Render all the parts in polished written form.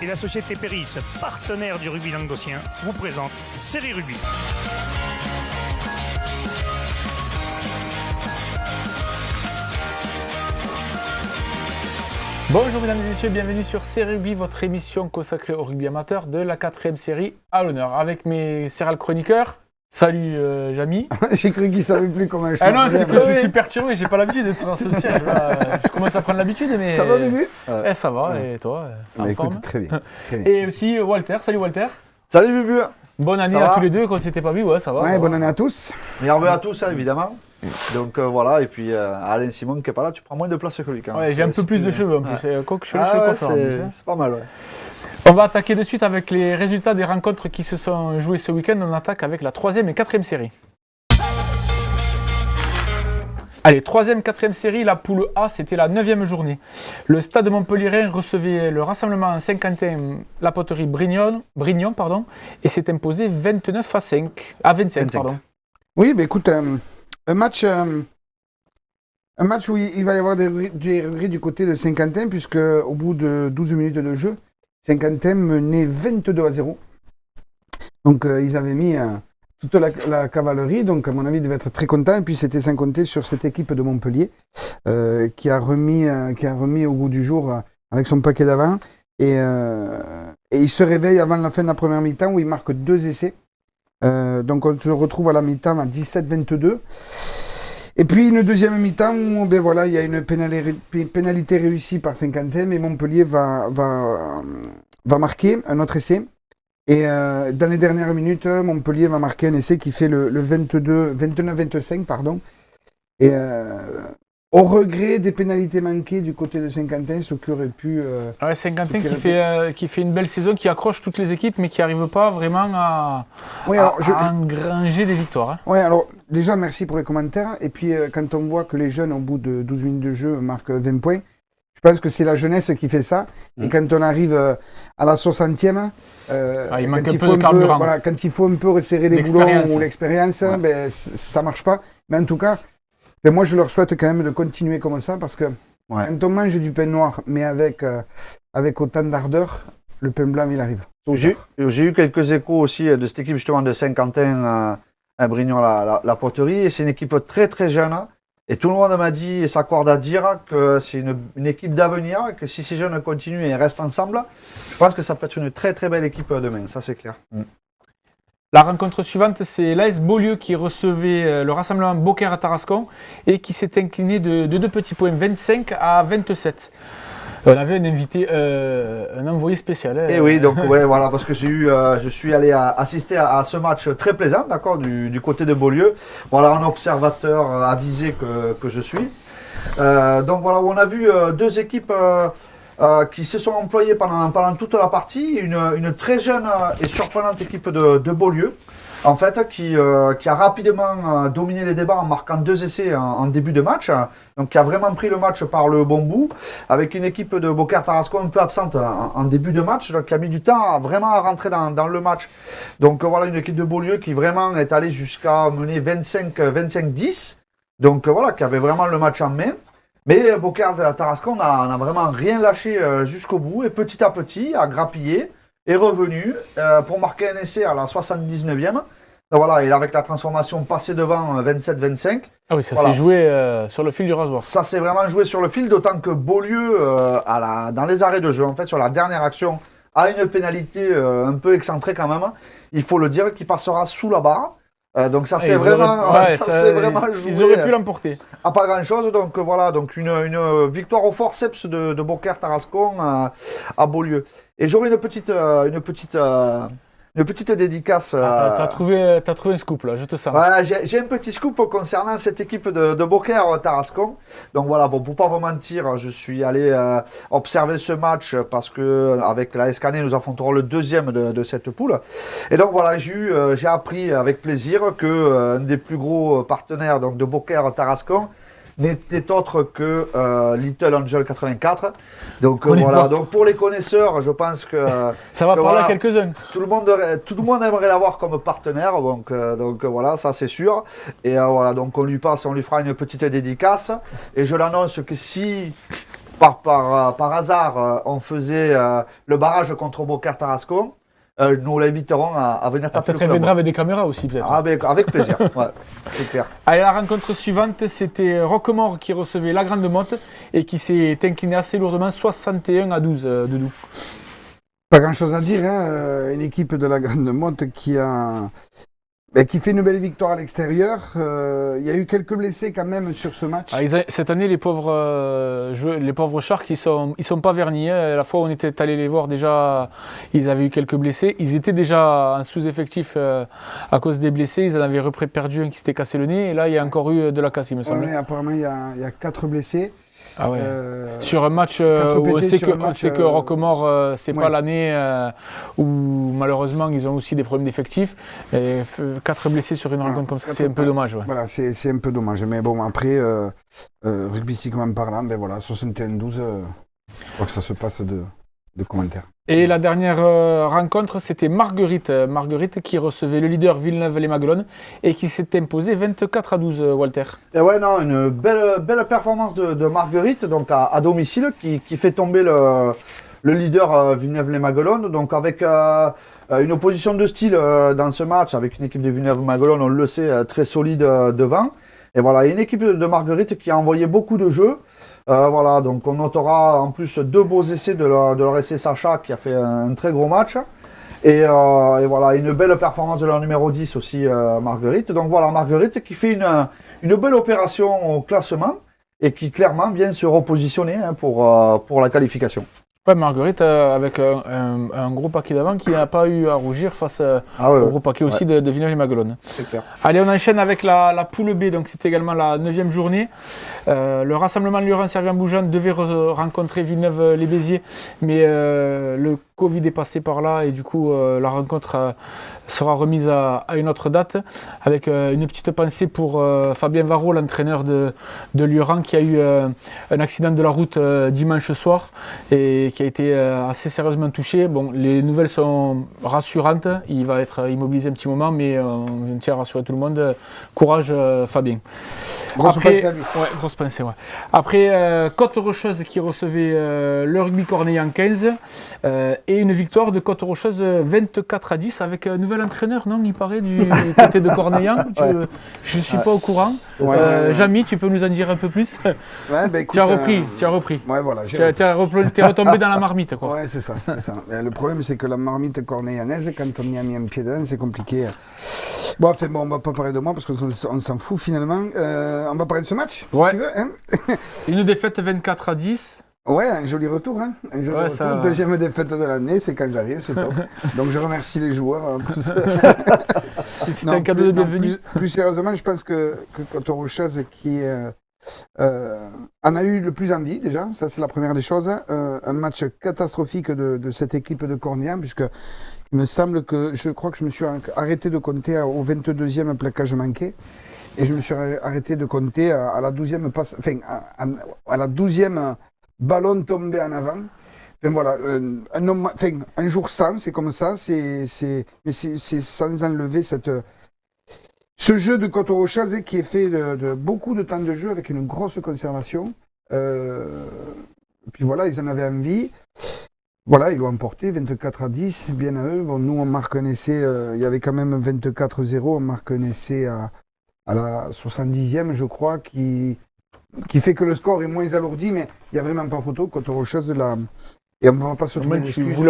et la société Péris, partenaire du rugby languedocien, vous présente Série Rugby. Bonjour mesdames et messieurs, bienvenue sur Série Rugby, votre émission consacrée au rugby amateur de la 4e série à l'honneur. Avec mes céréales chroniqueurs, salut Jamy. J'ai cru qu'il ne savait plus comment je non, c'est que je suis perturbé, j'ai pas l'habitude d'être dans ce siège. Là, je commence à prendre l'habitude, mais... Ça va Bébu? Ça va, et toi en écoute, forme. très bien. Très bien. Et aussi Walter, salut Walter. Salut Bubu. Bonne année à tous les deux, qu'on s'était pas vu, ouais ça va. Ouais, bonne année à tous. Meilleurs vœux à tous, hein, évidemment. Donc voilà, et puis Alain Simon qui est pas là, tu prends moins de place que lui quand même. Ouais, j'ai un peu plus de cheveux en plus, quoique je suis coiffeur en plus. C'est pas mal, ouais. On va attaquer de suite avec les résultats des rencontres qui se sont jouées ce week-end. On attaque avec la 3e et 4e série. Allez, 3e, 4e série, la poule A, c'était la 9e journée. Le stade Montpellierin recevait le rassemblement Saint-Quentin, la poterie Brignon, et s'est imposé 29 à 25. Pardon. Oui, mais écoute, un match où il va y avoir des regrets du côté de Saint-Quentin, puisque au bout de 12 minutes de jeu, Saint-Quentin menait 22-0. Donc ils avaient mis toute la cavalerie, donc à mon avis, ils devaient être très contents. Et puis c'était sans compter sur cette équipe de Montpellier qui a remis au goût du jour avec son paquet d'avant. Et il se réveille avant la fin de la première mi-temps où il marque 2 essais. Donc on se retrouve à la mi-temps à 17-22. Et puis une deuxième mi-temps où il y a une pénalité réussie par Saint-Quentin, mais Montpellier va marquer un autre essai. Et dans les dernières minutes, Montpellier va marquer un essai qui fait le 29-25. Et au regret des pénalités manquées du côté de Saint-Quentin, ce qui aurait pu... Saint-Quentin qui fait une belle saison, qui accroche toutes les équipes, mais qui n'arrive pas vraiment à engranger des victoires. Hein. Oui, alors déjà, merci pour les commentaires. Et puis, quand on voit que les jeunes, au bout de 12 minutes de jeu, marquent 20 points, je pense que c'est la jeunesse qui fait ça. Et quand on arrive à la 60e, il manque un peu de carburant. Quand il faut un peu resserrer les boulons ou l'expérience, ça ne marche pas. Mais en tout cas, moi, je leur souhaite quand même de continuer comme ça, parce que quand on mange du pain noir, mais avec autant d'ardeur, le pain blanc, il arrive. J'ai eu quelques échos aussi de cette équipe justement de Saint-Quentin à Brignon, la poterie. Et c'est une équipe très très jeune. Et tout le monde m'a dit et s'accorde à dire que c'est une équipe d'avenir, que si ces jeunes continuent et restent ensemble, je pense que ça peut être une très très belle équipe demain, ça c'est clair. La rencontre suivante, c'est l'AS Beaulieu qui recevait le rassemblement Beaucaire à Tarascon et qui s'est incliné de 2 petits points, 25 à 27. On avait un invité, un envoyé spécial. Et oui, donc voilà, parce que je suis allé assister à ce match très plaisant, d'accord, du côté de Beaulieu. Voilà, un observateur avisé que je suis. Donc voilà, on a vu 2 équipes qui se sont employées pendant toute la partie. Une très jeune et surprenante équipe de Beaulieu, en fait, qui a rapidement dominé les débats en marquant 2 essais en début de match. Donc qui a vraiment pris le match par le bon bout, avec une équipe de Beaucaire Tarascon un peu absente en début de match, donc qui a mis du temps à rentrer dans le match. Donc voilà, une équipe de Beaulieu qui vraiment est allée jusqu'à mener 25-10, donc voilà, qui avait vraiment le match en main. Mais Beaucaire Tarascon n'a vraiment rien lâché jusqu'au bout, et petit à petit a grappillé, est revenu pour marquer un essai à la 79e. Donc voilà, et avec la transformation passée devant 27-25. Ah oui, ça s'est joué sur le fil du rasoir. Ça s'est vraiment joué sur le fil, d'autant que Beaulieu, dans les arrêts de jeu, en fait, sur la dernière action, a une pénalité un peu excentrée quand même. Il faut le dire, qui passera sous la barre. Donc ça s'est vraiment joué. Ils auraient pu l'emporter. À pas grand-chose. Donc voilà, donc une victoire au forceps de Beaucaire Tarascon à Beaulieu. Et j'aurais une petite dédicace. T'as trouvé un scoop là, je te sens. Ouais, j'ai un petit scoop concernant cette équipe de Beaucaire Tarascon. Donc voilà, bon, pour pas vous mentir, je suis allé observer ce match parce que avec la Escanée, nous affronterons le 2e de cette poule. Et donc voilà, j'ai appris avec plaisir que un des plus gros partenaires donc de Beaucaire Tarascon n'était autre que Little Angel 84. Donc voilà, donc pour les connaisseurs, je pense que ça va parler à quelques-uns. Tout le monde aimerait l'avoir comme partenaire, donc voilà, ça c'est sûr. Et voilà, donc on lui fera une petite dédicace. Et je l'annonce que si par hasard, on faisait le barrage contre Beaucaire-Tarascon, nous l'inviterons à venir taper le Peut-être elle club. viendra avec des caméras aussi, peut-être. Avec plaisir, ouais, c'est clair. Allez, la rencontre suivante, c'était Roquemort qui recevait la Grande Motte et qui s'est incliné assez lourdement, 61-12, Doudou. Pas grand-chose à dire, hein. Une équipe de la Grande Motte qui fait une belle victoire à l'extérieur. Il y a eu quelques blessés quand même sur ce match. Cette année, les pauvres Sharks, ils sont pas vernis. Hein. La fois où on était allé les voir, déjà, ils avaient eu quelques blessés. Ils étaient déjà en sous-effectif à cause des blessés. Ils en avaient perdu un qui s'était cassé le nez. Et là, il y a encore eu de la casse, il me semble. Ouais, apparemment, il y a 4 blessés. Ah ouais. Sur un match où on sait que Roquemort, c'est pas l'année où malheureusement ils ont aussi des problèmes d'effectifs. 4 blessés sur une rencontre comme ça, c'est un peu dommage. Ouais. Voilà, c'est un peu dommage. Mais bon, après, rugbystiquement parlant, ben voilà, 61-12, je crois que ça se passe de commentaires. Et la dernière rencontre, c'était Marguerite. Marguerite qui recevait le leader Villeneuve-les-Maguelones et qui s'est imposé 24-12, Walter. Et ouais, non, une belle performance de Marguerite, donc à domicile, qui fait tomber le leader Villeneuve-les-Maguelones. Donc avec une opposition de style dans ce match, avec une équipe de Villeneuve-les-Maguelones, on le sait, très solide devant. Et voilà, une équipe de Marguerite qui a envoyé beaucoup de jeux. Voilà, donc on notera en plus 2 beaux essais de leur essai Sacha qui a fait un très gros match. Et voilà, une belle performance de leur numéro 10 aussi, Marguerite. Donc voilà, Marguerite qui fait une belle opération au classement et qui clairement vient se repositionner pour la qualification. Ouais, Marguerite avec un gros paquet d'avant qui n'a pas eu à rougir face au gros paquet aussi de Villeneuve-les-Maguelones. C'est clair. Allez, on enchaîne avec la poule B, donc c'est également la 9e journée. Le rassemblement Lurent-Servien-Bougeant devait rencontrer Villeneuve-les-Béziers, mais le Covid est passé par là et du coup la rencontre sera remise à une autre date, avec une petite pensée pour Fabien Varro, l'entraîneur de Lurent, qui a eu un accident de la route dimanche soir et qui a été assez sérieusement touché. Bon, les nouvelles sont rassurantes, il va être immobilisé un petit moment, mais on tient à rassurer tout le monde. Courage Fabien. Grosse pensée à lui. Ouais, grosse pensée, ouais. Après, Côte-Rocheuse qui recevait le rugby Cornillon 15 et une victoire de Côte-Rocheuse 24-10 avec un nouvel entraîneur, non, il paraît, du côté de Cornillon. Je ne suis pas au courant. Jamy, tu peux nous en dire un peu plus? Ouais, bah, écoute, tu as repris. Ouais, voilà. T'es retombé dans la marmite, quoi. Ouais, c'est ça. Mais le problème, c'est que la marmite cornillanaise, quand on y a mis un pied dedans, c'est compliqué. Bon, enfin, on va pas parler de moi parce qu'on s'en fout finalement. On va parler de ce match, si tu veux. Hein. Une défaite 24-10. Ouais, un joli retour. Hein. Un joli retour. Ça... Deuxième défaite de l'année, c'est quand j'arrive, c'est top. Donc je remercie les joueurs. C'est un cadeau de bienvenue. Plus sérieusement, je pense que Côte-Rocheuse qui en a eu le plus envie déjà, ça c'est la première des choses. Un match catastrophique de cette équipe de Cornillon, puisque il me semble que je crois que je me suis arrêté de compter au 22e plaquage manqué. Et je me suis arrêté de compter à la 12e passe, enfin, à la 12e ballon tombé en avant. Enfin, voilà, un jour sans, c'est comme ça, mais c'est sans enlever ce jeu de Côte-Rocheuse qui est fait de beaucoup de temps de jeu avec une grosse conservation. Puis voilà, ils en avaient envie. Voilà, ils l'ont emporté 24-10, bien à eux. Bon, nous, on marque un essai, il y avait quand même 24-0, on marque un essai à la 70e, je crois, qui fait que le score est moins alourdi, mais il n'y a vraiment pas photo. Côte-Rocheuse, là, et on ne va pas se trouver d'excuses. Vous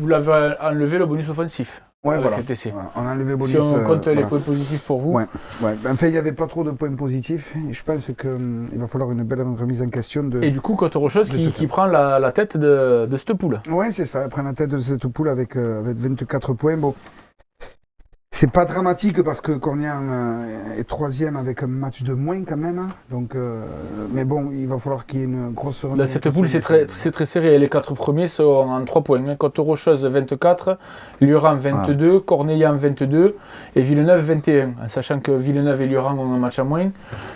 l'avez enlevé le bonus offensif. Ouais, voilà. Cet essai. Ouais, on a enlevé le bonus. Si on compte les points positifs pour vous. Ouais. Enfin, il n'y avait pas trop de points positifs. Et je pense qu'il va falloir une belle remise en question. Et du coup, Côte-Rocheuse qui prend la tête de cette poule. Oui, c'est ça. Elle prend la tête de cette poule avec 24 points. Bon. C'est pas dramatique parce que Cornillon est 3e avec un match de moins quand même. Donc, mais bon, il va falloir qu'il y ait une grosse remise. Dans cette poule, c'est très serré. Les 4 premiers sont en 3 points. Côte-Rocheuse 24, Lurent 22, Cornillon 22 et Villeneuve 21. En sachant que Villeneuve et Lurent ont un match en moins,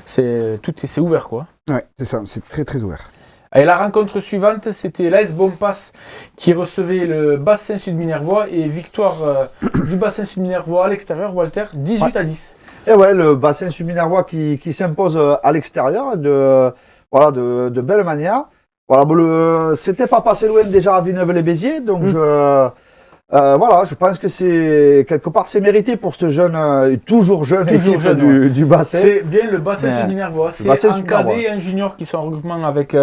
c'est ouvert, quoi. Ouais, c'est ça. C'est très très ouvert. Et la rencontre suivante, c'était l'AS Bompas qui recevait le Bassin Sud Minervois et victoire du Bassin Sud Minervois à l'extérieur, Walter, 18-10. Et ouais, le Bassin Sud Minervois qui s'impose à l'extérieur de belle manière. voilà, bon, c'était pas passé loin déjà à Villeneuve-les-Béziers, donc voilà, je pense que c'est quelque part c'est mérité pour ce jeune, toujours jeune équipe du bassin. C'est bien le bassin sud Minervois. C'est un cadet et un junior qui sont en regroupement avec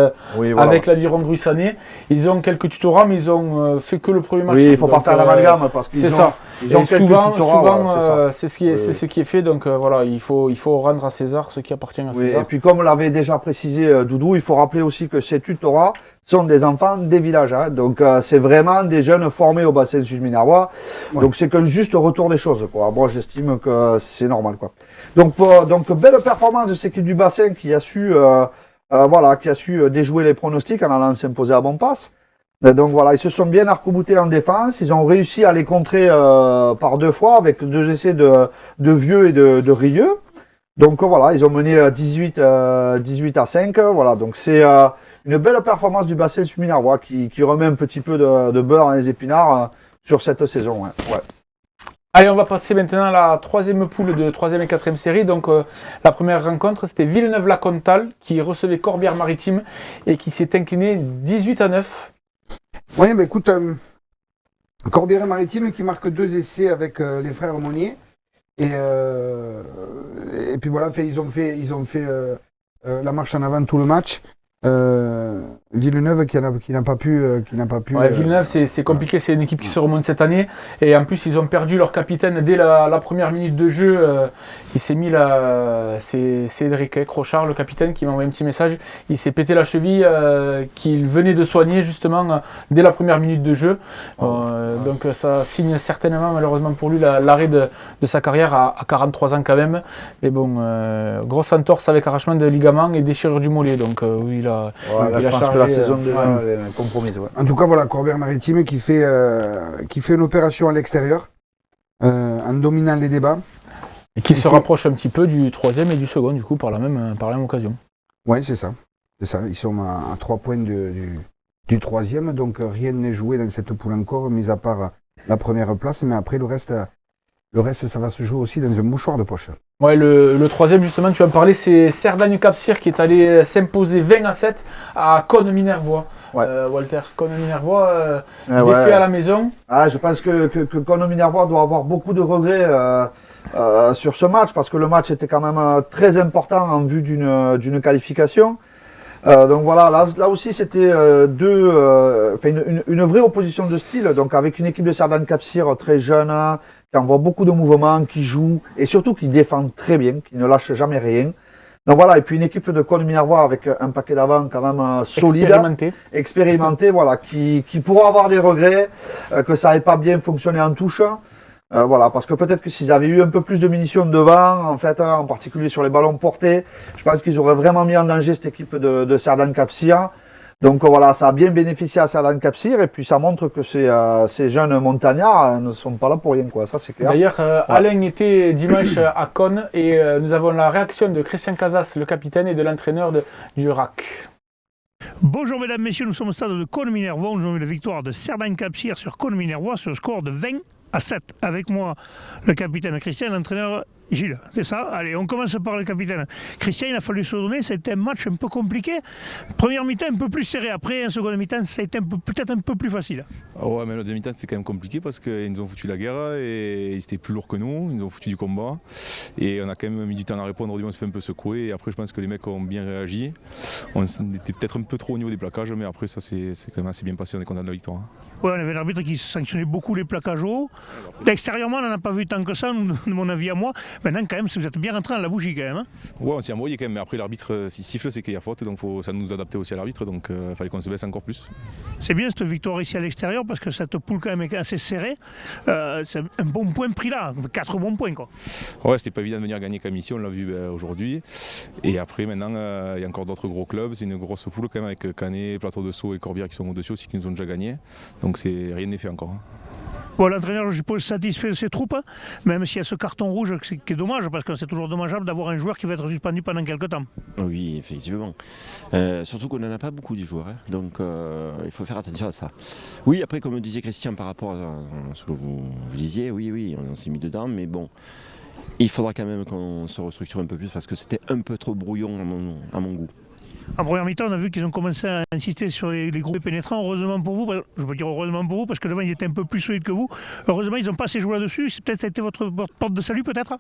l'aviron de Ruissané. Ils ont quelques tutorats, mais ils ont fait que le premier match. Oui, il faut pas faire l'amalgame parce qu'ils ont. Ils ont souvent, c'est ce qui est fait. Donc voilà, il faut rendre à César ce qui appartient à César. Et puis comme l'avait déjà précisé Doudou, il faut rappeler aussi que ces tutorats sont des enfants des villages. Hein. Donc c'est vraiment des jeunes formés au bassin sud minervois. Ouais. Donc c'est qu'un juste retour des choses. Quoi. Bon, j'estime que c'est normal. Quoi. Donc belle performance de cette équipe du bassin qui a su déjouer les pronostics en allant s'imposer à bon passe. Donc voilà, ils se sont bien arc-boutés en défense. Ils ont réussi à les contrer par 2 fois avec 2 essais de Vieux et de Rieux. Donc voilà, ils ont mené 18 à 5. Voilà, donc c'est une belle performance du bassin sud minervois qui remet un petit peu de beurre dans les épinards sur cette saison. Ouais. Allez, on va passer maintenant à la 3e poule de 3e et 4e série. Donc la première rencontre, c'était Villeneuve-la-Comtale qui recevait Corbière-Maritime et qui s'est incliné 18-9. Oui, bah écoute, Corbière-Maritime qui marque 2 essais avec les frères Monnier. Et puis voilà, ils ont fait la marche en avant tout le match. Villeneuve qui n'a pas pu. Villeneuve, c'est compliqué, c'est une équipe qui se remonte cette année. Et en plus, ils ont perdu leur capitaine dès la première minute de jeu. Il s'est mis là. C'est Cédric Crochard, le capitaine, qui m'a envoyé un petit message. Il s'est pété la cheville qu'il venait de soigner justement dès la première minute de jeu. Donc ça signe certainement, malheureusement pour lui, l'arrêt de sa carrière à 43 ans quand même. Mais bon, grosse entorse avec arrachement de ligament et déchirure du mollet. Donc oui, je pense que la saison déjà est compromise. Ouais. En tout cas, voilà, Corbière-Maritime qui fait une opération à l'extérieur en dominant les débats. Et qui se rapproche un petit peu du 3e et du second, du coup, par la même occasion. Oui, c'est ça. Ils sont à 3 points du 3e, donc rien n'est joué dans cette poule encore, mis à part la première place. Mais après, le reste, ça va se jouer aussi dans un mouchoir de poche. Ouais, le 3e, justement, tu vas me parler, c'est Cerdagne-Cap-Cyr qui est allé s'imposer 20-7 à Cosne-Minervois. Ouais. Walter, Cosne-Minervois, défait à la maison. Je pense que Cosne-Minervois doit avoir beaucoup de regrets sur ce match, parce que le match était quand même très important en vue d'une qualification. Donc voilà, là aussi c'était une vraie opposition de style, donc avec une équipe de Cerdagne-Cap-Cyr très jeune, qui envoie beaucoup de mouvements, qui joue et surtout qui défend très bien, qui ne lâche jamais rien. Donc voilà, et puis une équipe de Cosne-Minervois avec un paquet d'avant quand même solide, expérimenté, voilà, qui pourra avoir des regrets, que ça n'ait pas bien fonctionné en touche. Voilà, parce que peut-être que s'ils avaient eu un peu plus de munitions devant, en fait, en particulier sur les ballons portés, je pense qu'ils auraient vraiment mis en danger cette équipe de Cerdagne-Cap-Cyr. Donc voilà, ça a bien bénéficié à Cerdagne-Cap-Cyr et puis ça montre que ces jeunes montagnards ne sont pas là pour rien, quoi. Ça c'est clair. D'ailleurs, Alain était dimanche à Cosne et nous avons la réaction de Christian Casas, le capitaine, et de l'entraîneur du RAC. Bonjour mesdames, messieurs, nous sommes au stade de Cosne-Minervois. Nous avons eu la victoire de Cerdagne-Cap-Cyr sur Cosne-Minervois sur le score de 20-7. Avec moi, le capitaine Christian, l'entraîneur Gilles, c'est ça? Allez, on commence par le capitaine. Christian, il a fallu se donner, c'était un match un peu compliqué. Première mi-temps un peu plus serré, après un second mi-temps, ça a été peut-être un peu plus facile. Ouais, mais le deuxième mi-temps c'était quand même compliqué parce qu'ils nous ont foutu la guerre et ils étaient plus lourds que nous, ils nous ont foutu du combat. Et on a quand même mis du temps à répondre, on s'est fait un peu secouer. Et après, je pense que les mecs ont bien réagi. On était peut-être un peu trop au niveau des plaquages, mais après, ça c'est quand même assez bien passé, on est content de la victoire. Ouais, on avait un arbitre qui sanctionnait beaucoup les plaquages hauts. Extérieurement, on n'en a pas vu tant que ça, de mon avis à moi. Maintenant, quand même, vous êtes bien rentré dans la bougie quand même. Hein. Ouais, on s'y a embrouillé quand même, mais après l'arbitre, s'il siffle, c'est qu'il y a faute, donc ça nous adapter aussi à l'arbitre, donc il fallait qu'on se baisse encore plus. C'est bien cette victoire ici à l'extérieur, parce que cette poule quand même est assez serrée. C'est un bon point pris là, 4 bons points, quoi. Ouais, c'était pas évident de venir gagner comme ici, on l'a vu aujourd'hui. Et après, maintenant, il y a encore d'autres gros clubs, c'est une grosse poule quand même, avec Canet, Plateau de Sceaux et Corbière qui sont au-dessus aussi, qui nous ont déjà gagné. Donc rien n'est fait encore. Hein. Bon, l'entraîneur, je suppose, satisfait de ses troupes, hein, même s'il y a ce carton rouge qui est dommage, parce que c'est toujours dommageable d'avoir un joueur qui va être suspendu pendant quelques temps. Oui, effectivement. Surtout qu'on n'en a pas beaucoup des joueurs, hein, donc il faut faire attention à ça. Oui, après, comme disait Christian par rapport à ce que vous disiez, oui, on s'est mis dedans, mais bon, il faudra quand même qu'on se restructure un peu plus, parce que c'était un peu trop brouillon à mon goût. En première mi-temps, on a vu qu'ils ont commencé à insister sur les groupes pénétrants. Heureusement pour vous, je peux dire heureusement pour vous, parce que devant ils étaient un peu plus solides que vous. Heureusement, ils n'ont pas assez joué là-dessus. C'est peut-être été votre porte de salut, peut-être.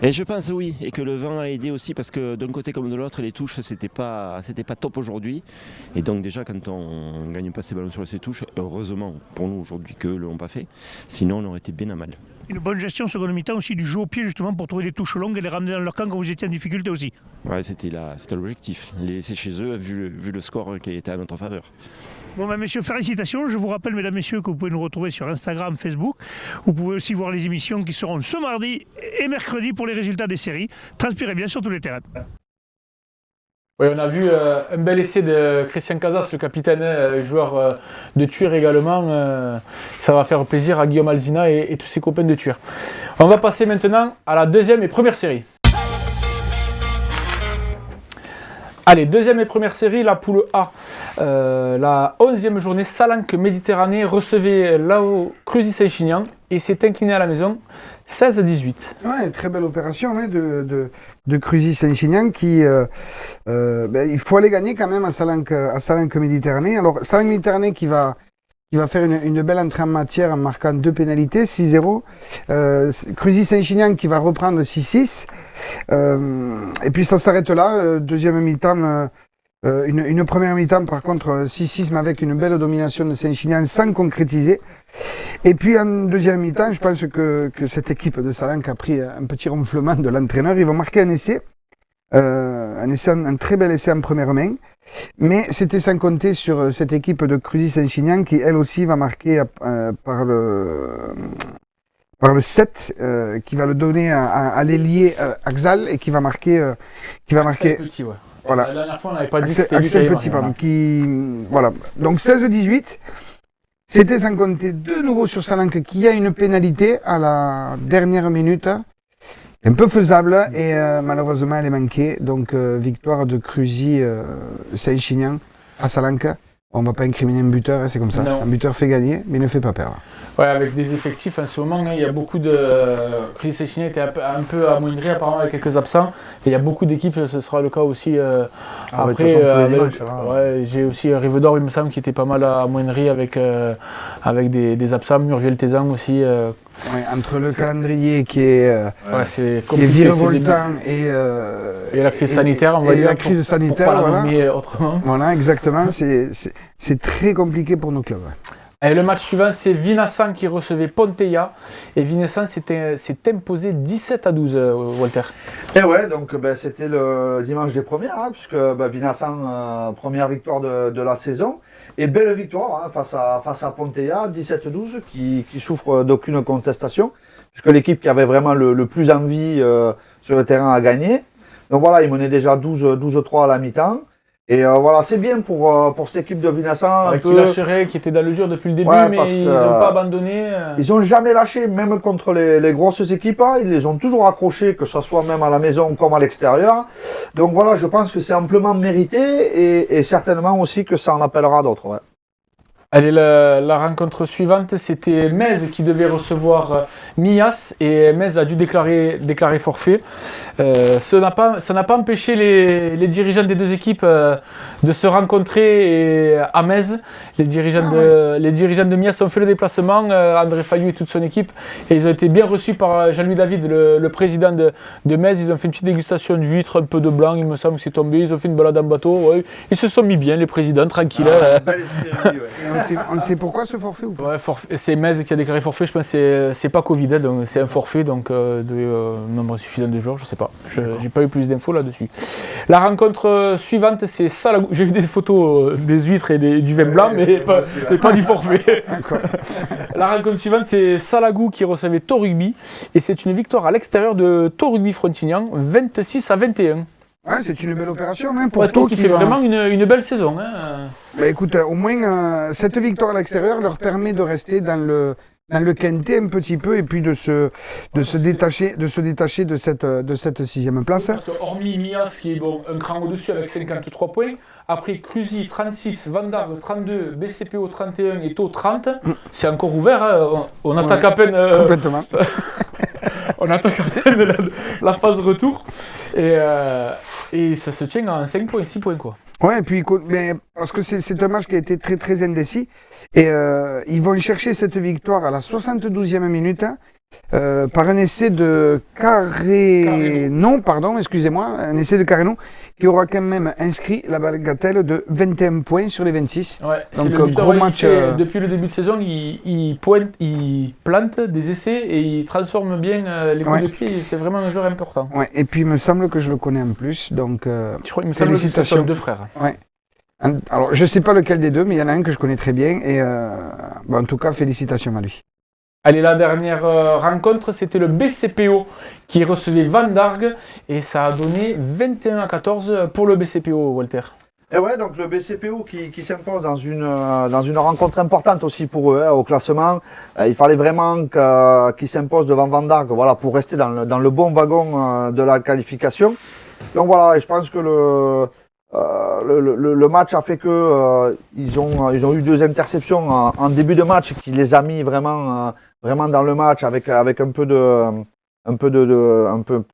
Et je pense oui, et que le vent a aidé aussi parce que d'un côté comme de l'autre, les touches c'était pas top aujourd'hui. Et donc déjà quand on ne gagne pas ces ballons sur ces touches, heureusement pour nous aujourd'hui que l'ont pas fait. Sinon on aurait été bien à mal. Une bonne gestion seconde mi-temps aussi du jeu au pied justement pour trouver des touches longues et les ramener dans leur camp quand vous étiez en difficulté aussi. Ouais, c'était l'objectif, les laisser chez eux vu le score qui était à notre faveur. Bon ben messieurs, félicitations. Je vous rappelle mesdames, messieurs que vous pouvez nous retrouver sur Instagram, Facebook. Vous pouvez aussi voir les émissions qui seront ce mardi et mercredi pour les résultats des séries. Transpirez bien sur tous les terrains. Oui, on a vu un bel essai de Christian Casas, le capitaine, joueur de Tuir également. Ça va faire plaisir à Guillaume Alzina et tous ses copains de Tuir. On va passer maintenant à la deuxième et première série. Allez, deuxième et première série, la poule A. La 11e journée, Salanque Méditerranée recevait Lao Cruzy Saint-Chinian et s'est incliné à la maison 16-18. Ouais, très belle opération de Cruzy Saint-Chinian qui, il faut aller gagner quand même à Salanque Méditerranée. Alors Salanque Méditerranée qui va faire une belle entrée en matière en marquant 2 pénalités, 6-0. Cruzy Saint-Chinian qui va reprendre 6-6. Et puis ça s'arrête là, deuxième mi-temps. Une première mi-temps par contre 6-6 mais avec une belle domination de Saint-Chinian sans concrétiser. Et puis en deuxième mi-temps, je pense que cette équipe de Salanque a pris un petit ronflement de l'entraîneur. Ils vont marquer un essai, un très bel essai en première main. Mais c'était sans compter sur cette équipe de Cruzy Saint-Chinian qui elle aussi va marquer par le 7 qui va le donner à l'ailier Axal et qui va marquer Petit, ouais. Voilà. La dernière fois, on n'avait pas dit que c'était lui qui Axel avait Petit, marqué. voilà. Donc 16-18. C'était sans compter de nouveau sur Salanque qui a une pénalité à la dernière minute. Un peu faisable et malheureusement elle est manquée. Donc victoire de Cruzy Saint-Chinian à Salanque. On ne va pas incriminer un buteur, c'est comme ça. Non. Un buteur fait gagner, mais ne fait pas perdre. Ouais, avec des effectifs en ce moment, il y a beaucoup de. Cruzy Saint-Chinian était un peu amoindri apparemment avec quelques absents. Et il y a beaucoup d'équipes, ce sera le cas aussi après. J'ai aussi Rivedor, il me semble, qui était pas mal amoindri avec des absents. Muriel Tézan aussi. Ouais, entre le calendrier qui est virevoltant et la crise sanitaire, on va dire. La crise sanitaire, pour pas la nommer autrement. Voilà, exactement. C'est très compliqué pour nos clubs. Et le match suivant, c'est Vinassan qui recevait Ponteia. Et Vinassan s'est imposé 17-12, Walter. Et ouais, donc c'était le dimanche des premières, puisque Vinassan, première victoire de la saison. Et belle victoire face à Ponteia, 17-12, qui souffre d'aucune contestation, puisque l'équipe qui avait vraiment le plus envie sur le terrain a gagné. Donc voilà, ils menaient déjà 12-3 à la mi-temps. Et voilà, c'est bien pour cette équipe de Vinassan. Avec qui lâcherait, qui était dans le dur depuis le début, mais ils n'ont pas abandonné. Ils n'ont jamais lâché, même contre les grosses équipes. Ils les ont toujours accrochés, que ce soit même à la maison comme à l'extérieur. Donc voilà, je pense que c'est amplement mérité et certainement aussi que ça en appellera d'autres. Ouais. Allez, la rencontre suivante, c'était Metz qui devait recevoir Millas et Metz a dû déclarer forfait. Ça n'a pas empêché les dirigeants des deux équipes de se rencontrer à Metz. Les dirigeants de Millas ont fait le déplacement, André Fayou et toute son équipe, et ils ont été bien reçus par Jean-Louis David, le président de Metz. Ils ont fait une petite dégustation d'huîtres, un peu de blanc, il me semble que c'est tombé. Ils ont fait une balade en bateau. Ouais. Ils se sont mis bien, les présidents, tranquilles. On sait pourquoi ce forfait ou pas? Ouais, c'est Metz qui a déclaré forfait, je pense que c'est pas Covid, donc c'est un forfait, donc nombre suffisant de jours, je sais pas. J'ai pas eu plus d'infos là-dessus. La rencontre suivante, c'est Salagou. J'ai vu des photos des huîtres et du vin blanc, mais pas du forfait. La rencontre suivante, c'est Salagou qui recevait Thor Rugby, et c'est une victoire à l'extérieur de Thor Rugby Frontignan, 26-21. Ouais, c'est une belle opération pour Thor qui fait vraiment une belle saison. Écoute, au moins cette victoire à l'extérieur leur permet de rester dans le quintet un petit peu et puis de se détacher de cette sixième place. Parce que hormis Mias qui est un cran au-dessus avec 53 points, après Cruzy 36, Vandargue 32, BCPO 31 et Tau 30, c'est encore ouvert. On attaque à peine. Complètement. On attaque à peine la phase retour. Et ça se tient à 5 points, 6 points quoi. Ouais, et puis, mais parce que c'est un match qui a été très très indécis. Et ils vont chercher cette victoire à la 72e minute par un essai de Carré-Non, pardon, excusez-moi, un essai de Carré-Non qui aura quand même inscrit la bagatelle de 21 points sur les 26. Ouais, donc le gros match. Depuis le début de saison, il plante des essais et il transforme bien les coups de pied. C'est vraiment un joueur important. Ouais, et puis il me semble que je le connais en plus, donc Je crois, il me semble que ce sont deux frères. Ouais. Alors, je ne sais pas lequel des deux, mais il y en a un que je connais très bien. Et en tout cas, félicitations à lui. Allez, la dernière rencontre, c'était le BCPO qui recevait Van Dargue et ça a donné 21-14 pour le BCPO, Walter. Et ouais, donc le BCPO qui s'impose dans une rencontre importante aussi pour eux au classement. Il fallait vraiment qu'ils s'imposent devant Van Dargue, voilà, pour rester dans le bon wagon de la qualification. Donc voilà, et je pense que le match a fait que ils ont eu 2 interceptions en début de match qui les a mis vraiment dans le match avec un peu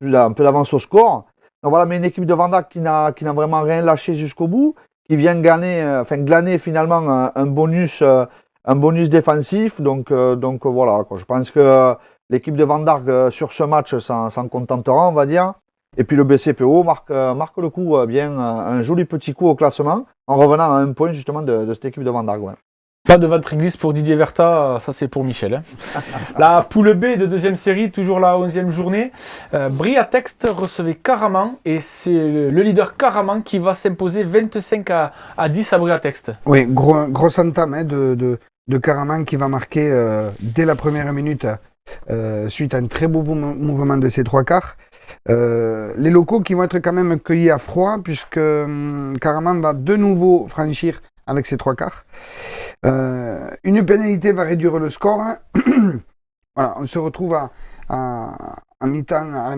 d'avance au score. Donc voilà, mais une équipe de Van Dargue qui n'a vraiment rien lâché jusqu'au bout, qui vient glaner finalement un bonus défensif. Donc voilà, quoi. Je pense que l'équipe de Van Dargue sur ce match s'en contentera, on va dire. Et puis le BCPO marque le coup bien, un joli petit coup au classement, en revenant à 1 point justement de cette équipe de Van Dargue. Ouais. Pas de ventre glisse pour Didier Verta, ça c'est pour Michel. Hein. La poule B de deuxième série, toujours la 11e journée. Briatex recevait Caraman et c'est le leader Caraman qui va s'imposer 25-10 à Briatex. Oui, grosse entame de Caraman qui va marquer dès la première minute suite à un très beau mouvement de ses 3 quarts. Les locaux qui vont être quand même cueillis à froid puisque Caraman va de nouveau franchir avec ses 3 quarts. Une pénalité va réduire le score. Voilà, on se retrouve à la mi-temps à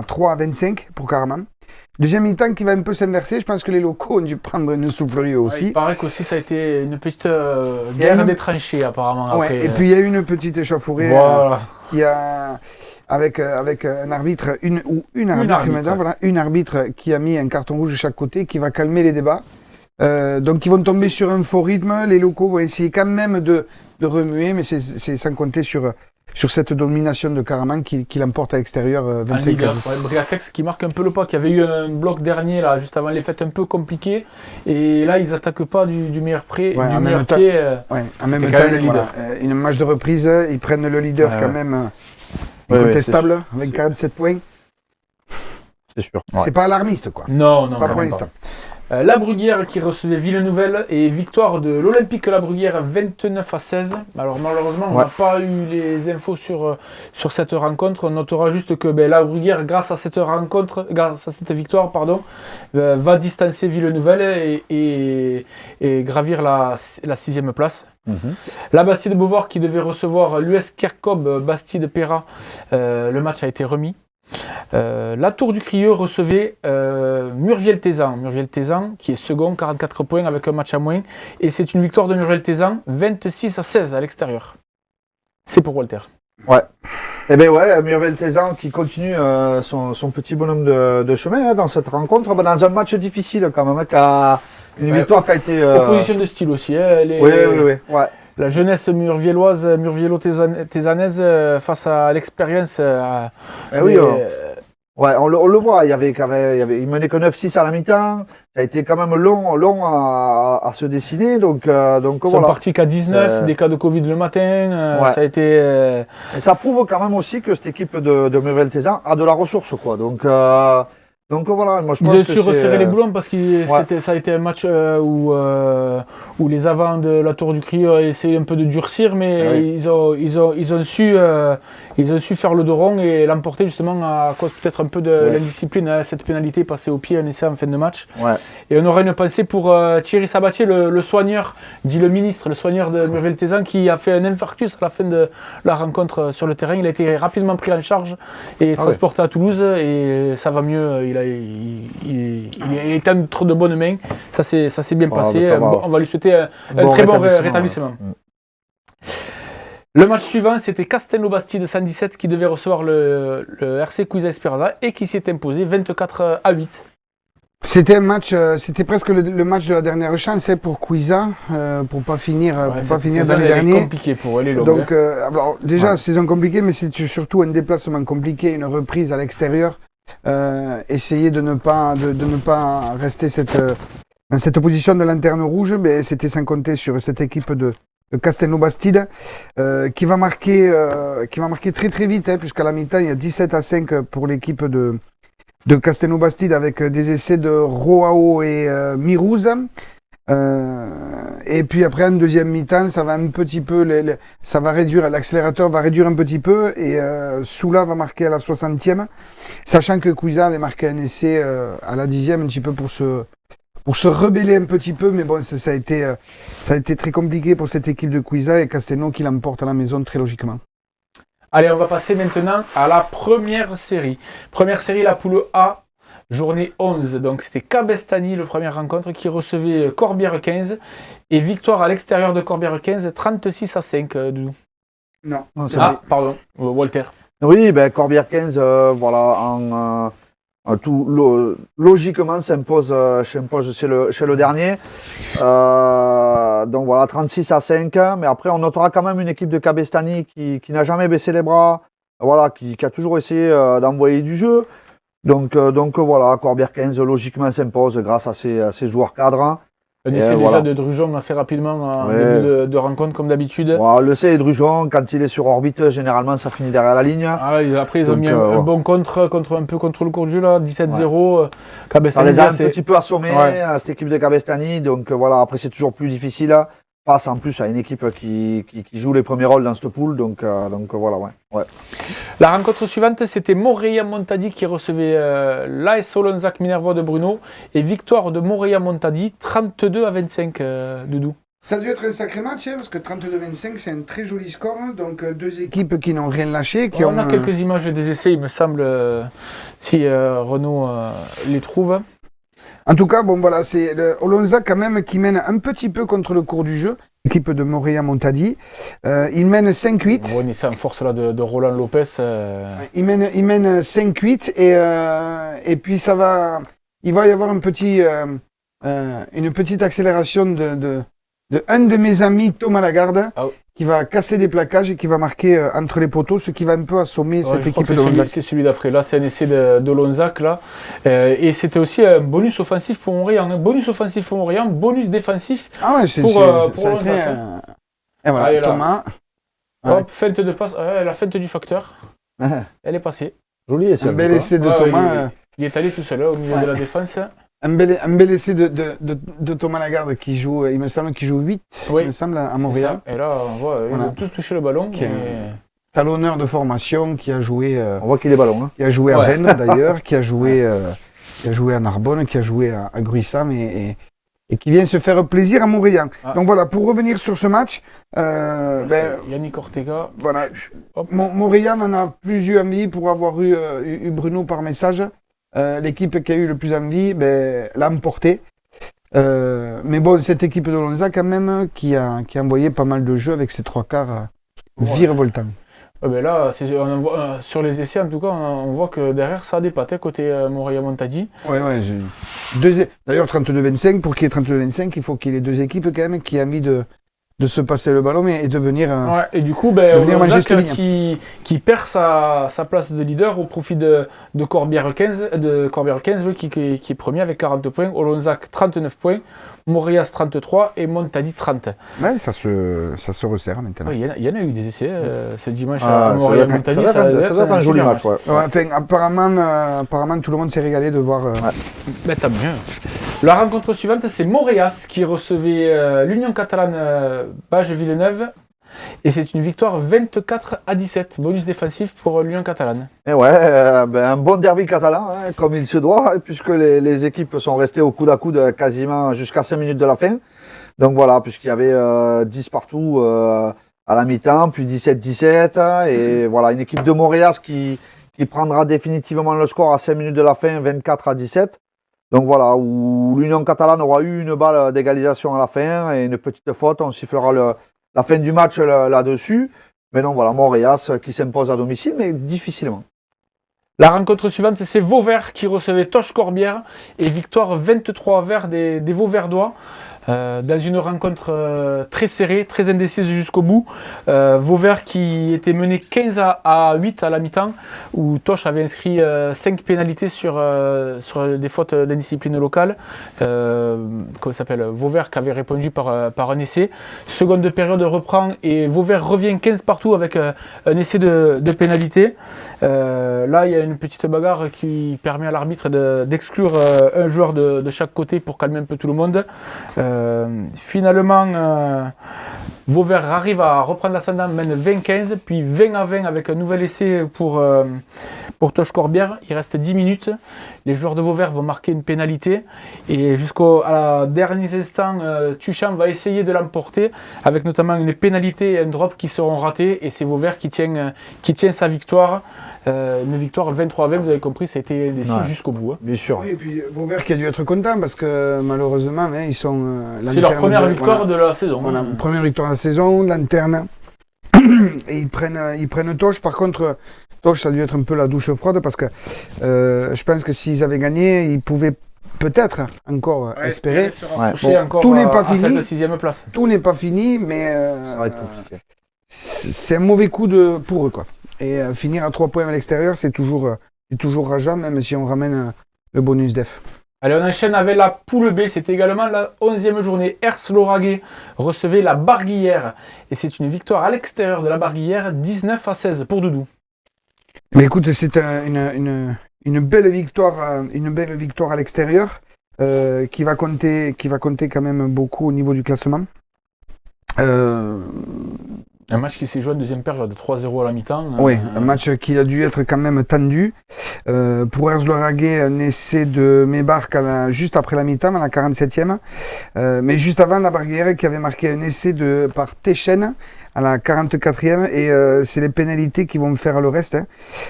3-25 pour Caraman. Deuxième mi-temps qui va un peu s'inverser. Je pense que les locaux ont dû prendre une soufflerie aussi. Il paraît qu'aussi ça a été une petite guerre des tranchées apparemment. Après, et puis il y a eu une petite échauffourée qui a... Avec un arbitre, une arbitre qui a mis un carton rouge de chaque côté, qui va calmer les débats. Donc ils vont tomber sur un faux rythme, les locaux vont essayer quand même de remuer, mais c'est sans compter sur cette domination de Caraman qui l'emporte à l'extérieur 25-10. Briatex qui marque un peu le pas, qui avait eu un bloc dernier là, juste avant les fêtes un peu compliqué, et là ils n'attaquent pas du meilleur pied. En même temps, une match de reprise, ils prennent le leader quand même incontestable avec 47 points. C'est sûr. C'est pas alarmiste quoi. Non, pas pour l'instant. La Bruguière qui recevait Villeneuve et victoire de l'Olympique La Bruguière 29-16. Alors malheureusement on n'a pas eu les infos sur cette rencontre. On notera juste que La Bruguière grâce à cette victoire va distancer Villeneuve et gravir la 6e place. La Bastide de Beauvoir qui devait recevoir l'US Kerkob Bastide Péra. Le match a été remis. La Tour du Crieux recevait Murviel-Tézan qui est second, 44 points avec un match à moins, et c'est une victoire de Murviel-Tézan 26-16 à l'extérieur. C'est pour Walter. Ouais. Eh bien ouais, Murviel-Tézan qui continue son petit bonhomme de chemin dans cette rencontre, dans un match difficile quand même, une victoire qui a été... Opposition de style aussi. Oui. Ouais. La jeunesse murviello-tésanaise face à l'expérience. On le voit, il menait que 9-6 à la mi-temps. Ça a été quand même long à se dessiner. Donc ils sont partis qu'à 19, des cas de Covid le matin. Ça a été. Et ça prouve quand même aussi que cette équipe de Murviel-Tézan a de la ressource, quoi. Donc voilà, moi je pense ils ont su resserrer les boulons parce que ça a été un match où les avants de la Tour du Crieux ont essayé un peu de durcir, mais ils ont su faire le dos rond et l'emporter justement à cause peut-être un peu de l'indiscipline, cette pénalité passée au pied, un essai en fin de match. Ouais. Et on aurait une pensée pour Thierry Sabatier, le soigneur, dit le ministre, le soigneur de Murviel-Tézan, qui a fait un infarctus à la fin de la rencontre sur le terrain. Il a été rapidement pris en charge et transporté à Toulouse et ça va mieux. Il est entre de bonnes mains. Ça s'est bien passé. On va lui souhaiter un très bon rétablissement. Le match suivant, c'était Castelnau-Bastide 117 qui devait recevoir le RC Couisa Esperanza et qui s'est imposé 24-8. C'était un match, c'était presque le match de la dernière chance pour Cuisa, pour pas finir, dans les derniers. C'est compliqué pour eux, les longues. Donc, alors déjà, saison compliquée, mais c'est surtout un déplacement compliqué, une reprise à l'extérieur. Essayer de ne pas rester dans cette position de lanterne rouge, mais c'était sans compter sur cette équipe de Castelnau-Bastide qui va marquer très très vite, puisqu'à la mi-temps, il y a 17-5 pour l'équipe de Castelnau-Bastide avec des essais de Roao et Mirouz. Et puis après, en deuxième mi-temps, ça va un petit peu, ça va réduire, l'accélérateur va réduire un petit peu et Soula va marquer à la 60e, sachant que Cuisa avait marqué un essai à la 10e, un petit peu pour se rebeller un petit peu, mais bon, ça a été très compliqué pour cette équipe de Cuisa et Castelnau qui l'emporte à la maison très logiquement. Allez, on va passer maintenant à la première série. Première série, la poule A, journée 11. Donc c'était Cabestany, le première rencontre, qui recevait Corbière 15. Et victoire à l'extérieur de Corbière 15, 36-5. Non. Pardon, Walter. Oui, ben, Corbière 15, voilà, logiquement s'impose chez le dernier. Donc voilà, 36-5. Mais après, on notera quand même une équipe de Cabestany qui n'a jamais baissé les bras, voilà, qui a toujours essayé d'envoyer du jeu. Donc voilà, Corbière 15 logiquement s'impose grâce à ses joueurs cadres. On essaie déjà de Drujon assez rapidement en début de rencontre, comme d'habitude. On le sait, Drujon, quand il est sur orbite, généralement ça finit derrière la ligne. Après, ils ont mis un bon contre le cours du jeu, là, 17-0. Ça les a un petit peu assommés, cette équipe de Cabestany. Donc voilà, après c'est toujours plus difficile. Face en plus à une équipe qui joue les premiers rôles dans cette poule. Donc voilà, ouais. La rencontre suivante, c'était Montréal-Montady qui recevait l'AS Olonzac Minervois de Bruno. Et victoire de Montréal-Montady, 32-25, Doudou. Ça a dû être un sacré match, parce que 32-25, c'est un très joli score. Donc deux équipes qui n'ont rien lâché. On a quelques images des essais, il me semble, si Renaud les trouve. En tout cas, bon voilà, c'est Olonzac quand même qui mène un petit peu contre le cours du jeu, l'équipe de Montréal-Montady. Il mène 5-8. On est en force là de Roland Lopez. Il mène 5-8 et puis il va y avoir une petite accélération de un de mes amis, Thomas Lagarde, qui va casser des plaquages et qui va marquer entre les poteaux, ce qui va un peu assommer cette équipe de Olonzac. C'est celui d'après. Là, c'est un essai de Olonzac. Et c'était aussi un bonus offensif pour Montréal. Bonus défensif pour Olonzac. Et voilà, allez, Thomas. Hop, feinte de passe. La feinte du facteur. Elle est passée. Joli essai. Un bel essai de Thomas. Il est allé tout seul au milieu de la défense. Un bel essai de Thomas Lagarde qui joue, il me semble qu'il joue 8, il me semble, à Montréal. Et là, on voit, ils ont tous touché le ballon. Talonneur de formation qui a joué. On voit qu'il est ballon. Qui a joué à Rennes d'ailleurs, qui a joué à Narbonne, qui a joué à Gruissam et qui vient se faire plaisir à Montréal. Donc voilà, pour revenir sur ce match. Yannick Ortega. Voilà. Montréal en a plus eu envie pour avoir eu Bruno par message. L'équipe qui a eu le plus envie l'a emporté. Mais bon, cette équipe de Olonzac quand même qui a envoyé pas mal de jeux avec ses trois quarts virevoltants. Là, sur les essais, en tout cas, on voit que derrière ça a des pattes côté Montréal-Montady. D'ailleurs, 32-25, pour qu'il y ait 32-25, il faut qu'il y ait deux équipes quand même qui aient envie de se passer le ballon et devenir et du coup, Olonzac qui perd sa place de leader au profit de Corbière 15, qui est premier avec 40 points, Olonzac 39 points, Montréal 33 et Montady 30. Ouais, ça se resserre maintenant. Il y en a eu des essais ce dimanche à Montréal-Montady. Ça doit être un joli match. Apparemment, tout le monde s'est régalé de voir. Tant mieux. La rencontre suivante, c'est Montréal qui recevait l'Union catalane Bages-Villeneuve. Et c'est une victoire 24-17, bonus défensif pour l'Union catalane. Et un bon derby catalan, comme il se doit, puisque les équipes sont restées au coude à coude quasiment jusqu'à 5 minutes de la fin. Donc voilà, puisqu'il y avait 10 partout à la mi-temps, puis 17-17. Et voilà, une équipe de Montréal qui prendra définitivement le score à 5 minutes de la fin, 24-17. Donc voilà, où l'Union catalane aura eu une balle d'égalisation à la fin et une petite faute, on sifflera la fin du match là-dessus. Mais non, voilà, Montréal qui s'impose à domicile, mais difficilement. La rencontre suivante, c'est Vauvert qui recevait Toch Corbière et victoire 23-20 des Vauverdois. Dans une rencontre très serrée, très indécise jusqu'au bout. Vauvert qui était mené 15-8 à la mi-temps, où Toch avait inscrit 5 pénalités sur des fautes d'indiscipline locale. Comment ça s'appelle, Vauvert qui avait répondu par un essai. Seconde période reprend et Vauvert revient 15 partout avec un essai de pénalité. Là, il y a une petite bagarre qui permet à l'arbitre d'exclure un joueur de chaque côté pour calmer un peu tout le monde. Finalement, Vauvert arrive à reprendre l'ascendant, mène 20-15, puis 20-20 avec un nouvel essai pour Toch Corbière. Il reste 10 minutes. Les joueurs de Vauvert vont marquer une pénalité et jusqu'à dernier instant, Tucham va essayer de l'emporter avec notamment une pénalité et un drop qui seront ratés et c'est Vauvert qui tient sa victoire. Une victoire 23-20, vous avez compris, ça a été indécis jusqu'au bout. Hein. Bien sûr. Oui, et puis Vauvert qui a dû être content parce que malheureusement, ils sont. C'est leur première victoire de la saison. Voilà, première victoire de la saison, lanterne. Et ils prennent Toch. Par contre, Toch, ça a dû être un peu la douche froide parce que je pense que s'ils avaient gagné, ils pouvaient peut-être encore espérer. Encore tout n'est pas fini. Cette 6e place. Tout n'est pas fini, mais Ça va être compliqué. c'est un mauvais coup pour eux, quoi. Et finir à 3 points à l'extérieur, c'est toujours rageant, même si on ramène le bonus def. Allez, on enchaîne avec la poule B. C'était également la 11e journée. Ers-Lauragais recevait la Barguillère. Et c'est une victoire à l'extérieur de la Barguillère, 19-16 pour Doudou. Mais écoute, c'est une belle victoire à l'extérieur qui va compter quand même beaucoup au niveau du classement. Un match qui s'est joué en deuxième période, 3-0 à la mi-temps. Oui, un match qui a dû être quand même tendu. Pour Ers-Lauragais, un essai de Mébarc juste après la mi-temps, à la 47e. Mais juste avant, la Barguillère qui avait marqué un essai par Téchen à la 44e. Et c'est les pénalités qui vont faire le reste. Hein.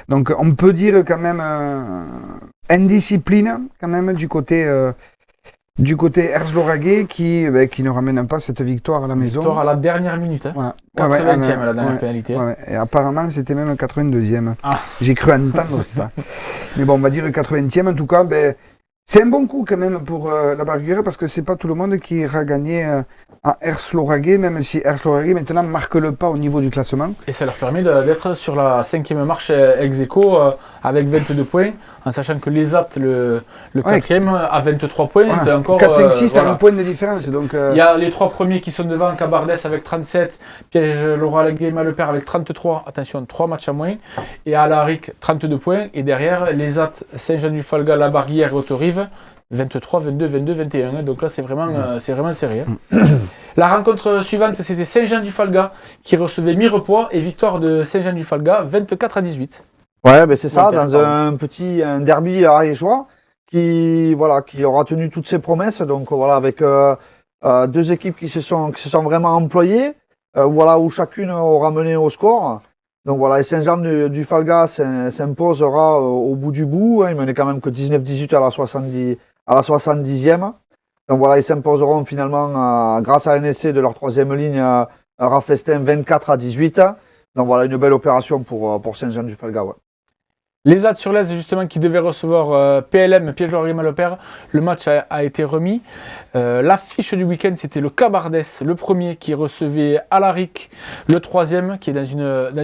Donc on peut dire quand même indiscipline quand même du côté Ers-Lauragais qui ne ramène pas cette victoire à la maison. Victoire à la dernière minute. Hein. Voilà. 80e la dernière pénalité. Ouais. Et apparemment, c'était même 82e. Ah. J'ai cru entendre ça. Mais bon, on va dire 80e. En tout cas, c'est un bon coup quand même pour la Barguillère parce que c'est pas tout le monde qui ira gagner à Ers-Lauragais, même si Ers-Lauragais maintenant marque le pas au niveau du classement. Et ça leur permet d'être sur la 5e marche ex-aequo avec 22 points, en sachant que l'ESAT, le 4e, a 23 points. Voilà. Encore, 4, 5, 6, voilà. à un point de différence. Donc, il y a les 3 premiers qui sont devant, Cabardès avec 37, Piège-Lauragais, Malepère avec 33, attention, 3 matchs à moins, et Alaric 32 points, et derrière, l'ESAT, Saint-Jean-du-Falga, la Barguillère et Autorive, 23, 22, 22, 21. Donc là, c'est vraiment serré. Hein. La rencontre suivante, c'était Saint-Jean-du-Falga qui recevait Mirepoix et victoire de Saint-Jean-du-Falga, 24-18. Ouais, c'est ça, dans un derby ariégeois qui aura tenu toutes ses promesses. Donc voilà, avec deux équipes qui se sont vraiment employées, où chacune aura mené au score. Donc voilà, et Saint-Jean du Falga s'imposera au bout du bout. Hein, il menait quand même que 19-18 à la 70e. Donc voilà, ils s'imposeront finalement grâce à un essai de leur troisième ligne, Rafestin 24-18. Donc voilà, une belle opération pour Saint-Jean du Falga. Ouais. Les Ades sur l'Aise, justement, qui devaient recevoir PLM, Piège-Lauragais Malepère, le match a été remis. L'affiche du week-end, c'était le Cabardès, le premier qui recevait Alaric, le troisième qui est dans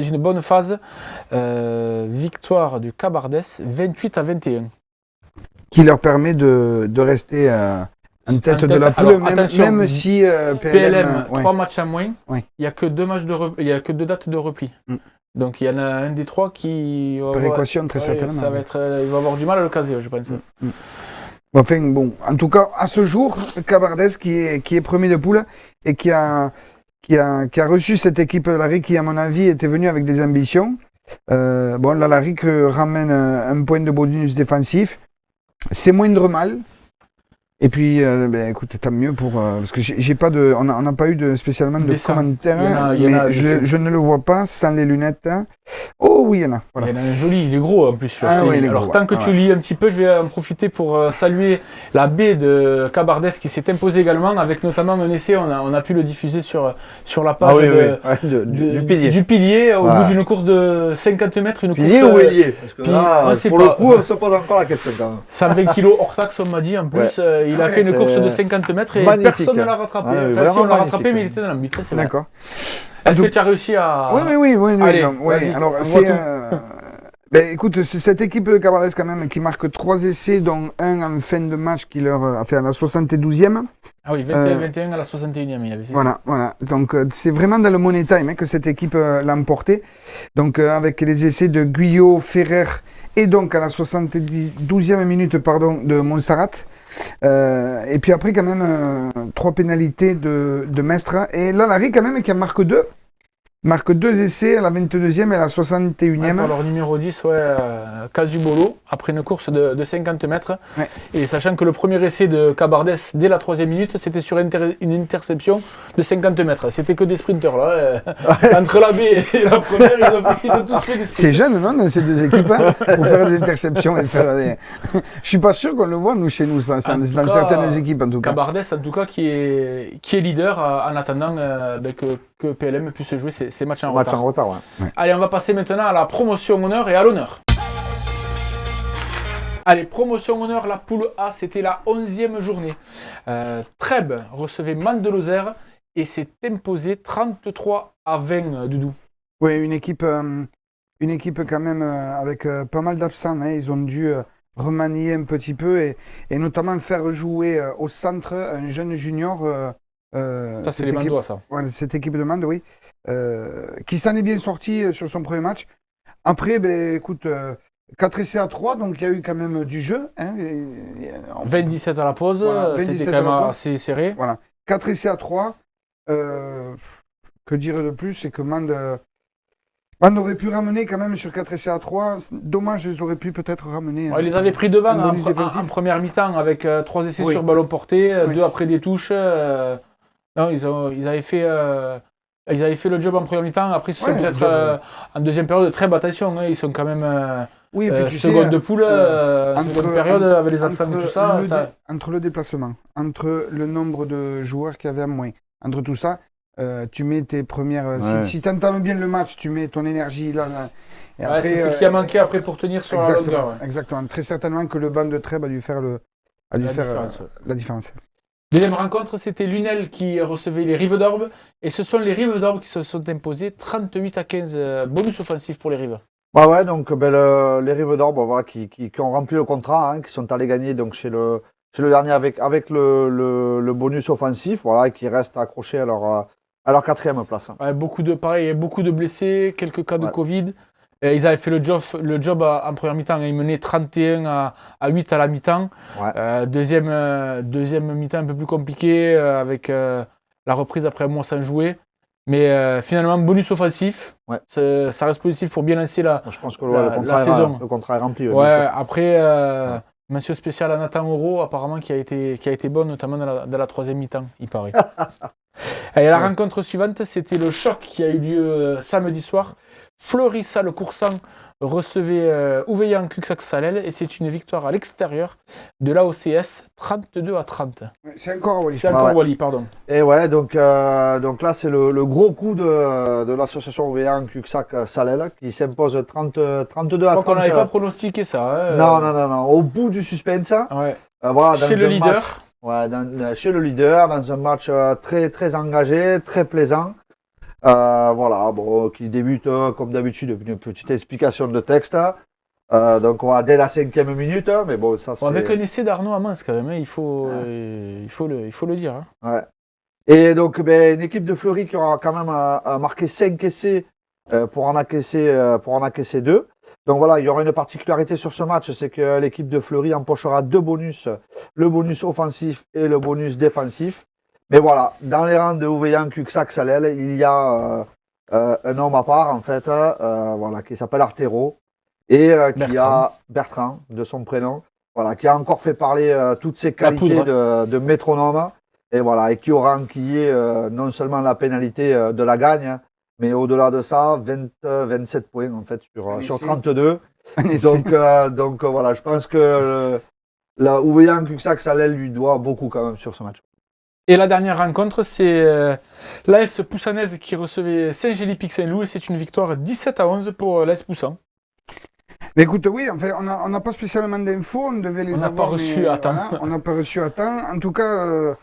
une bonne phase. Victoire du Cabardès, 28-21. Qui leur permet de rester en tête de la poule, alors, même si PLM 3 matchs à moins, ouais. Il n'y a que 2 dates de repli. Donc il y en a un des 3 qui précaution très certainement. Ça va être, il va avoir du mal à le caser, je pense. Enfin bon, en tout cas à ce jour, Cabardès qui est premier de poule et qui a reçu cette équipe Laric qui à mon avis était venue avec des ambitions. Bon, la Laric ramène un point de bonus défensif, c'est moindre mal. Et puis, écoute, tant mieux parce que on n'a pas eu spécialement de commentaires, mais je ne le vois pas sans les lunettes. Oh oui, il y en a. Voilà. Il y en a un joli, il est gros en plus. Ah oui, il est Alors gros, tant que ouais. tu lis un petit peu, je vais en profiter pour saluer la baie de Cabardès qui s'est imposée également, avec notamment un essai, on a pu le diffuser sur la page du pilier au bout d'une course de 50 mètres. Une Pilier course, ou ailier? Parce que là, pour le coup, on se pose encore la question quand même. 120 kg hors taxe, on m'a dit en plus. Il a fait une course de 50 mètres et magnifique. personne ne l'a rattrapé. Ah oui, Enfin, si on l'a vraiment rattrapé, magnifique. mais il était dans l'ambit, c'est vrai. D'accord. Est-ce que tu as réussi à. Oui. Allez, non, ouais. vas-y, Alors, on c'est. voit tout. Écoute, c'est cette équipe de Cabardès quand même qui marque 3 essais, dont un en fin de match qui leur a fait à la 72e. Ah oui, 21 à la 61e, il avait fait. Voilà. Donc, c'est vraiment dans le money time que cette équipe l'a emporté. Donc, avec les essais de Guyot, Ferrer et donc à la 72e minute de Montserrat. Et puis après, quand même, 3 pénalités de Mestre. Et là, Larry, quand même, qui en marque 2. Marque 2 essais à la 22e et à la 61e. Pour leur numéro 10, Casubolo, après une course de 50 mètres. Ouais. Et sachant que le premier essai de Cabardès, dès la 3e minute, c'était sur une interception de 50 mètres. C'était que des sprinteurs, là. Entre la B et la première, ils ont tous fait des sprinters. C'est jeune, non, dans ces deux équipes, pour faire des interceptions et faire des... Je suis pas sûr qu'on le voit, nous, chez nous, dans certaines équipes, en tout cas. Cabardès, en tout cas, qui est leader en attendant que PLM puisse jouer ces matchs en retard. Ouais. Allez, on va passer maintenant à la promotion honneur et à l'honneur. Allez, promotion honneur, la poule A, c'était la 11e journée. Trèbes recevait Man de Lozère et s'est imposé 33-20, Doudou. Oui, une équipe quand même avec pas mal d'absents. Hein. Ils ont dû remanier un petit peu et notamment faire jouer au centre un jeune junior. Ça, c'est les Mandois, ça. Ouais, cette équipe de Mande, oui. Qui s'en est bien sorti sur son premier match. Après, écoute, 4 essais à 3, donc il y a eu quand même du jeu. Hein, 27 à la pause, Voilà, c'était quand même assez serré. Voilà. 4 essais à 3. Que dire de plus, c'est que Mande aurait pu ramener quand même sur 4 essais à 3. Dommage, ils auraient pu peut-être ramener. Ils les avaient pris devant en en première mi-temps avec 3 essais Oui. sur ballon porté, Oui. 2 après des touches. Non, ils avaient fait le job en première mi-temps. Après, ils se sont peut-être en deuxième période. Très attention, hein, ils sont quand même Oui, et puis, tu seconde sais, de poule, seconde période avec les absents et tout ça. Entre le déplacement, entre le nombre de joueurs qu'il y avait en moins, entre tout ça, tu mets tes premières. Ouais. Si tu entames bien le match, tu mets ton énergie là. Et après, c'est ce qui a manqué après pour tenir sur la longueur. Ouais. Exactement. Très certainement que le banc de Trèbes a dû faire la différence. Deuxième rencontre, c'était Lunel qui recevait les Rives d'Orbe. Et ce sont les Rives d'Orbe qui se sont imposés 38-15 bonus offensifs pour les Rives. Ouais, donc les Rives d'Orbe, voilà, qui ont rempli le contrat, hein, qui sont allés gagner donc chez le dernier avec le bonus offensif, voilà, et qui restent accrochés à leur 4e place. Ouais, beaucoup de blessés, quelques cas de Covid. Et ils avaient fait le job en première mi-temps. Ils menaient 31 à 8 à la mi-temps. Ouais. Deuxième mi-temps un peu plus compliqué avec la reprise après un mois sans jouer. Mais finalement, bonus offensif. Ouais. Ça reste positif pour bien lancer Je pense que la saison. Le contrat est rempli. Ouais, après, mention spéciale à Nathan Moreau, apparemment, qui a été bon, notamment dans la 3e mi-temps, il paraît. Et la rencontre suivante, c'était le choc qui a eu lieu samedi soir. Fleurissa le Coursan recevait Ouveillan Cuxac-Salel et c'est une victoire à l'extérieur de l'AOCS 32-30. C'est encore Wally. C'est encore Wally, pardon. Et ouais, donc là, c'est le gros coup de l'association Ouveillan Cuxac-Salel qui s'impose 32-30. Je crois qu'on n'avait pas pronostiqué ça. Non. Au bout du suspense. Ouais. Voilà, chez le leader. Chez le leader, dans un match très, très engagé, très plaisant. Voilà, qui débute comme d'habitude avec une petite explication de texte. Donc on va dès la 5e minute, mais bon, ça c'est. Avec un essai d'Arnaud Amans quand même, il faut le dire. Hein. Ouais. Et donc une équipe de Fleury qui aura quand même marqué 5 essais pour en encaisser 2. Donc voilà, il y aura une particularité sur ce match, c'est que l'équipe de Fleury empochera 2 bonus, le bonus offensif et le bonus défensif. Mais voilà, dans les rangs de Ouveillan Cuxac-Salel, il y a un homme à part, en fait, voilà, qui s'appelle Artero, et qui a Bertrand, de son prénom, voilà, qui a encore fait parler toutes ses qualités de métronome, et voilà, et qui aura enquillé non seulement la pénalité de la gagne, Mais au-delà de ça, 27 points en fait sur essai. 32. Un essai. Donc voilà, je pense que Ouvéan Cuxac Salel lui doit beaucoup quand même sur ce match. Et la dernière rencontre, c'est l'AS Poussanaise qui recevait Saint-Gély-Pic-Saint-Loup et c'est une victoire 17-11 pour l'AS Poussan. Mais écoute, oui, enfin, on n'a pas spécialement d'infos, on devait les On n'a avoir. pas reçu mais à temps. voilà, on n'a pas reçu à temps. En tout cas,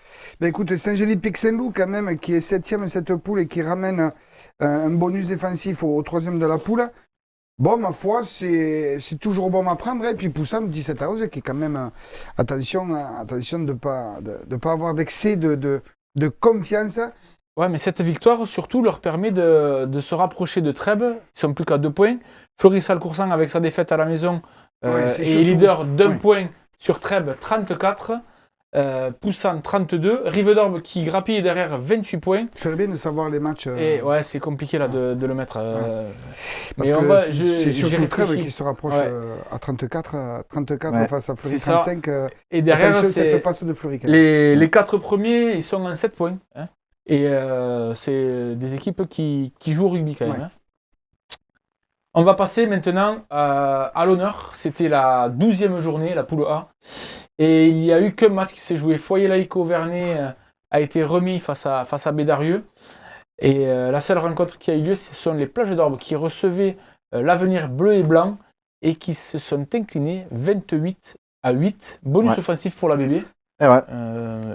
écoute, Saint-Gély-Pic-Saint-Loup, quand même, qui est 7e de cette poule et qui ramène un bonus défensif au 3e de la poule. Bon, ma foi, c'est toujours bon à prendre. Et puis Poussan, 17-11, qui est quand même. Attention de ne pas avoir d'excès de confiance. Ouais, mais cette victoire, surtout, leur permet de se rapprocher de Trèbes. Ils sont plus qu'à 2 points. Floris Alcoursan, avec sa défaite à la maison, Ouais, c'est est surtout- leader d'un ouais. point sur Trèbes, 34. Poussan, 32. Rivedorbe qui grappille derrière, 28 points. Il ferait bien de savoir les matchs. Et ouais, c'est compliqué là de le mettre. Parce mais on que va, c'est j'ai surtout Trèbes réfléchi. qui se rapproche Ouais. à 34 Ouais. face à Fleury C'est ça. 35. Et derrière, Attention, c'est cette passe de Fleury. quand même. les 4 premiers, ils sont en 7 points. Hein. Et c'est des équipes qui jouent au rugby quand même. Ouais. Hein. On va passer maintenant à l'honneur. C'était la 12e journée, la poule A. Et il n'y a eu qu'un match qui s'est joué. Foyer Laïque Auvernais a été remis face à Bédarieux. Et la seule rencontre qui a eu lieu, ce sont les Plages d'Orbe qui recevaient l'Avenir bleu et blanc et qui se sont inclinés 28-8. Bonus Ouais. offensif pour la bébé. Et ouais.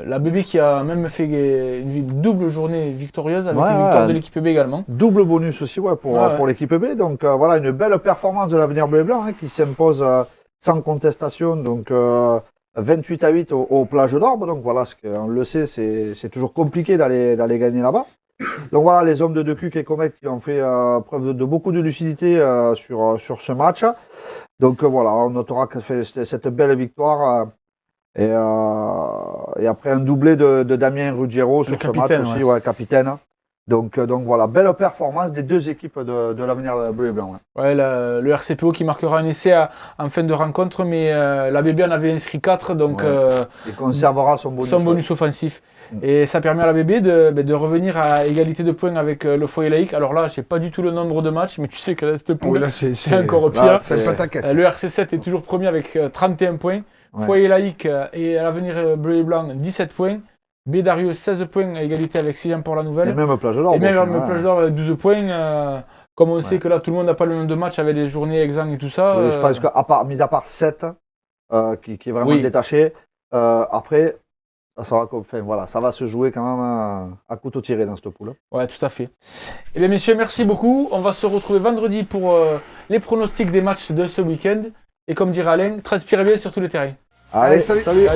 La bébé qui a même fait une double journée victorieuse avec Ouais, une victoire ouais. de l'équipe B également. Double bonus aussi pour Ouais. l'équipe B. Donc voilà, une belle performance de l'Avenir Bleu et Blanc qui s'impose sans contestation. Donc 28-8 aux plages d'Orbe. Donc voilà, on le sait, c'est toujours compliqué d'aller gagner là-bas. Donc voilà, les hommes de Decuc et Comet qui ont fait preuve de beaucoup de lucidité sur ce match. Donc voilà, on notera que cette belle victoire. Et après un doublé de Damien Ruggiero sur ce match capitaine, aussi, ouais, capitaine. Donc voilà, belle performance des deux équipes de l'Avenir bleu et blanc. Ouais. Ouais, le RCPO qui marquera un essai en fin de rencontre, mais la bébé en avait inscrit 4, donc Ouais. Il conservera son bonus. son bonus offensif. Et ça permet à la bébé de revenir à égalité de points avec le Foyer Laïque. Alors là, je n'ai pas du tout le nombre de matchs, mais tu sais que cette Oh, poule, là, c'est encore pire. là, C'est pas ta caisse. Le RC7 est toujours premier avec 31 points. Ouais. Foyer Laïque et à l'Avenir bleu et blanc, 17 points. Bédarieux, 16 points à égalité avec Sijan pour la Nouvelle. Et même plage d'Orbe. Et même aussi, le ouais. Plage d'Or avec 12 points. Comme on sait que là, tout le monde n'a pas le nombre de matchs avec les journées exsangues et tout ça. Oui, je pense mis à part 7, qui est vraiment Oui. détaché, après, ça va se jouer quand même à couteau tiré dans cette poule. Ouais, tout à fait. Eh bien, messieurs, merci beaucoup. On va se retrouver vendredi pour les pronostics des matchs de ce week-end. Et comme dirait Alain, transpirez bien sur tous les terrains. Allez, salut. Salut.